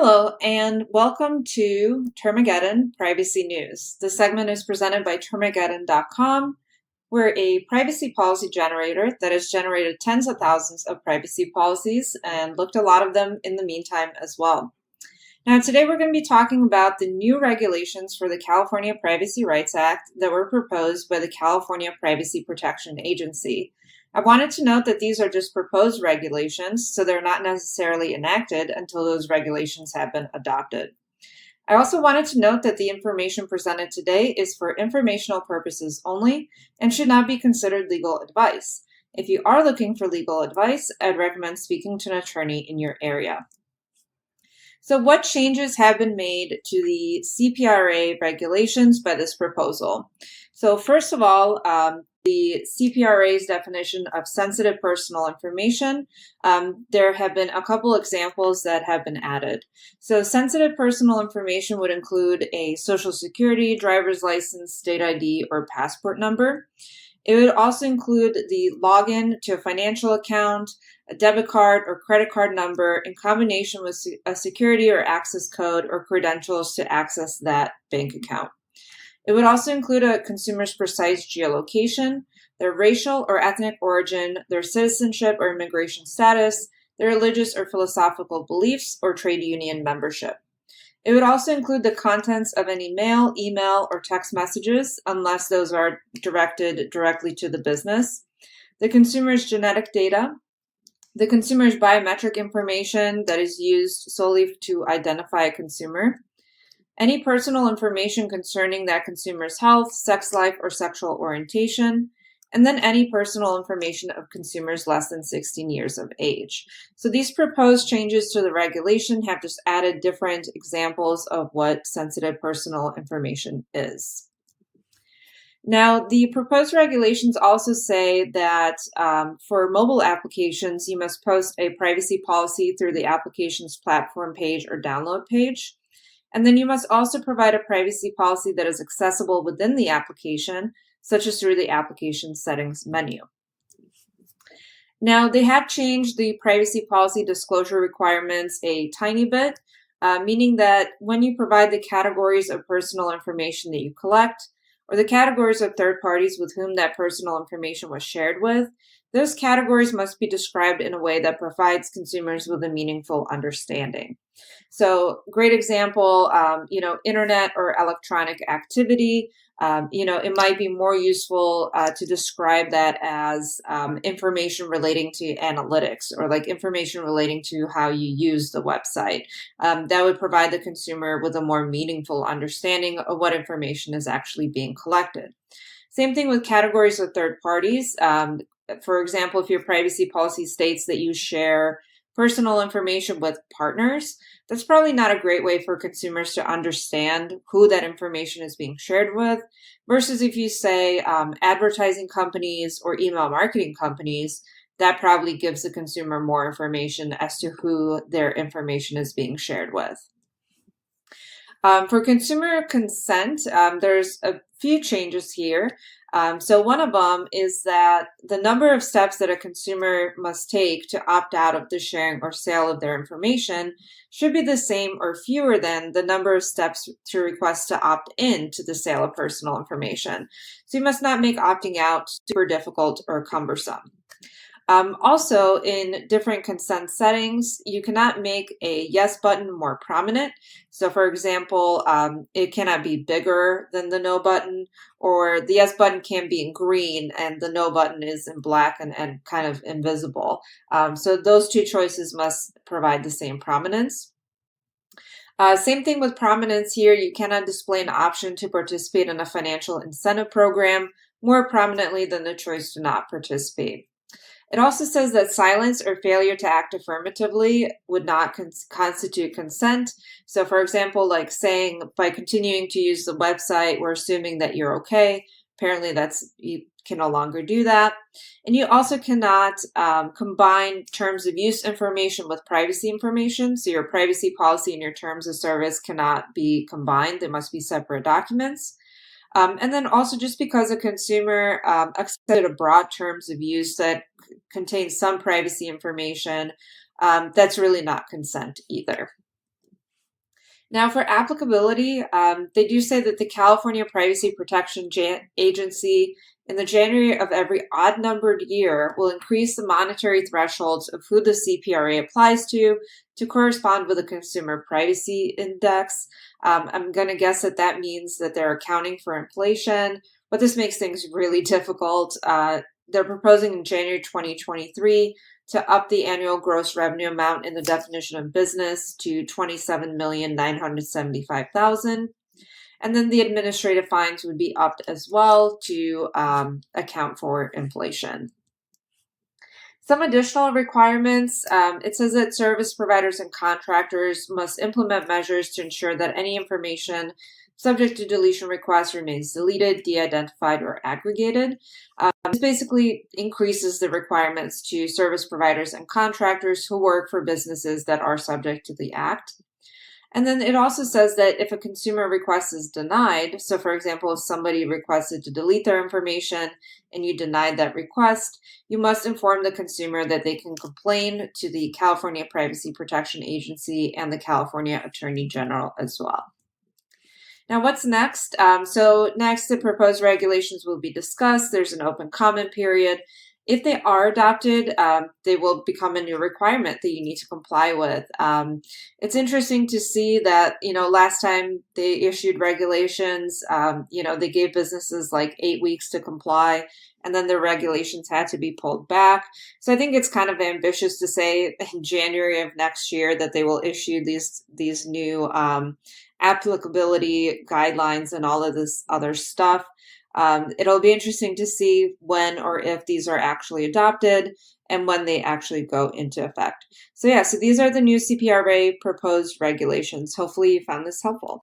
Hello, and welcome to Termageddon Privacy News. This segment is presented by Termageddon.com. We're a privacy policy generator that has generated tens of thousands of privacy policies and looked at a lot of them in the meantime as well. Now, today we're going to be talking about the new regulations for the California Privacy Rights Act that were proposed by the California Privacy Protection Agency. I wanted to note that these are just proposed regulations, so they're not necessarily enacted until those regulations have been adopted. I also wanted to note that the information presented today is for informational purposes only and should not be considered legal advice. If you are looking for legal advice, I'd recommend speaking to an attorney in your area. So what changes have been made to the CPRA regulations by this proposal? So first of all, the CPRA's definition of sensitive personal information, there have been a couple examples that have been added. So sensitive personal information would include a social security, driver's license, state ID, or passport number. It would also include the login to a financial account, a debit card or credit card number in combination with a security or access code or credentials to access that bank account. It would also include a consumer's precise geolocation, their racial or ethnic origin, their citizenship or immigration status, their religious or philosophical beliefs, or trade union membership. It would also include the contents of any mail, email, or text messages, unless those are directed directly to the business, the consumer's genetic data, the consumer's biometric information that is used solely to identify a consumer, any personal information concerning that consumer's health, sex life, or sexual orientation, and then any personal information of consumers less than 16 years of age. So these proposed changes to the regulation have just added different examples of what sensitive personal information is. Now, the proposed regulations also say that for mobile applications, you must post a privacy policy through the application's platform page or download page. And then you must also provide a privacy policy that is accessible within the application, such as through the application settings menu. Now, they have changed the privacy policy disclosure requirements a tiny bit, meaning that when you provide the categories of personal information that you collect, or the categories of third parties with whom that personal information was shared with, those categories must be described in a way that provides consumers with a meaningful understanding. So, great example, internet or electronic activity. It might be more useful to describe that as information relating to analytics or like information relating to how you use the website. That would provide the consumer with a more meaningful understanding of what information is actually being collected. Same thing with categories of third parties. For example, if your privacy policy states that you share personal information with partners, that's probably not a great way for consumers to understand who that information is being shared with, versus if you say advertising companies or email marketing companies, that probably gives the consumer more information as to who their information is being shared with. For consumer consent, there's a few changes here. So one of them is that the number of steps that a consumer must take to opt out of the sharing or sale of their information should be the same or fewer than the number of steps to request to opt in to the sale of personal information. So you must not make opting out super difficult or cumbersome. Also, in different consent settings, you cannot make a yes button more prominent. So for example, it cannot be bigger than the no button, or the yes button can be in green and the no button is in black and kind of invisible. So those two choices must provide the same prominence. Same thing with prominence here. You cannot display an option to participate in a financial incentive program more prominently than the choice to not participate. It also says that silence or failure to act affirmatively would not constitute consent. So for example, like saying by continuing to use the website, we're assuming that you're okay. Apparently you can no longer do that. And you also cannot combine terms of use information with privacy information. So your privacy policy and your terms of service cannot be combined. They must be separate documents. And then also just because a consumer accepted a broad terms of use that contains some privacy information, that's really not consent either. Now, for applicability, they do say that the California Privacy Protection Agency in the January of every odd numbered year will increase the monetary thresholds of who the CPRA applies to correspond with the Consumer Privacy Index. I'm going to guess that that means that they're accounting for inflation, but this makes things really difficult. They're proposing in January 2023 to up the annual gross revenue amount in the definition of business to $27,975,000. And then the administrative fines would be upped as well to account for inflation. Some additional requirements, it says that service providers and contractors must implement measures to ensure that any information subject to deletion requests remains deleted, de-identified, or aggregated. This basically increases the requirements to service providers and contractors who work for businesses that are subject to the Act. And then it also says that if a consumer request is denied, so for example, if somebody requested to delete their information and you denied that request, you must inform the consumer that they can complain to the California Privacy Protection Agency and the California Attorney General as well. Now, what's next? So next, the proposed regulations will be discussed. There's an open comment period. If they are adopted, they will become a new requirement that you need to comply with. It's interesting to see that, last time they issued regulations, they gave businesses like 8 weeks to comply, and then the regulations had to be pulled back. So I think it's kind of ambitious to say in January of next year that they will issue these new applicability guidelines and all of this other stuff. It'll be interesting to see when or if these are actually adopted and when they actually go into effect. So these are the new CPRA proposed regulations. Hopefully you found this helpful.